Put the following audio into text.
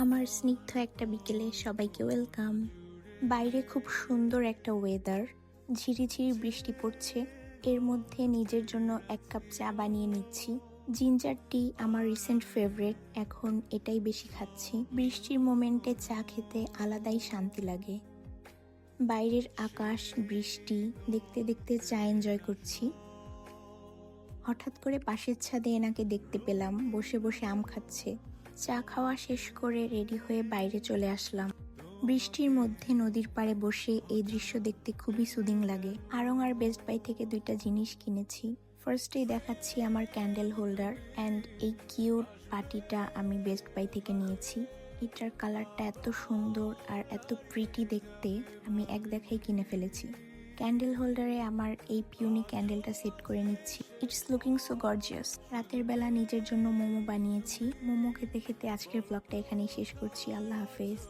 আমার স্নিগ্ধ একটা বিকেলে সবাইকে ওয়েলকাম। বাইরে খুব সুন্দর একটা ওয়েদার, ঝিরিঝিরি বৃষ্টি পড়ছে। এর মধ্যে নিজের জন্য এক কাপ চা বানিয়ে নিচ্ছি। জিঞ্জার টি আমার রিসেন্ট ফেভারিট, এখন এটাই বেশি খাচ্ছি। বৃষ্টির মোমেন্টে চা খেতে আলাদাই শান্তি লাগে। বাইরের আকাশ, বৃষ্টি দেখতে দেখতে চা এনজয় করছি। হঠাৎ করে পাশের ছাদে এনাকে দেখতে পেলাম বসে বসে আম খাচ্ছে। চা খাওয়া শেষ করে রেডি হয়ে বাইরে চলে আসলাম। বৃষ্টির মধ্যে নদীর পাড়ে বসে এই দৃশ্য দেখতে খুবই সুদিং লাগে। আড়ং আর বেস্ট বাই থেকে দুইটা জিনিস কিনেছি। ফার্স্টেই দেখাচ্ছি আমার ক্যান্ডেল হোল্ডার অ্যান্ড এই কিউট পাটিটা আমি বেস্ট বাই থেকে নিয়েছি। এটার কালারটা এত সুন্দর আর এত প্রিটি দেখতে, আমি এক দেখাই কিনে ফেলেছি। ক্যান্ডেল হোল্ডারে আমার এই পিউনি ক্যান্ডেলটা সেট করে নিচ্ছি। It's looking so gorgeous. রাতের বেলা নিজের জন্য মোমো বানিয়েছি। মোমো খেতে খেতে আজকের ব্লগটা এখানেই শেষ করছি। আল্লাহ হাফেজ।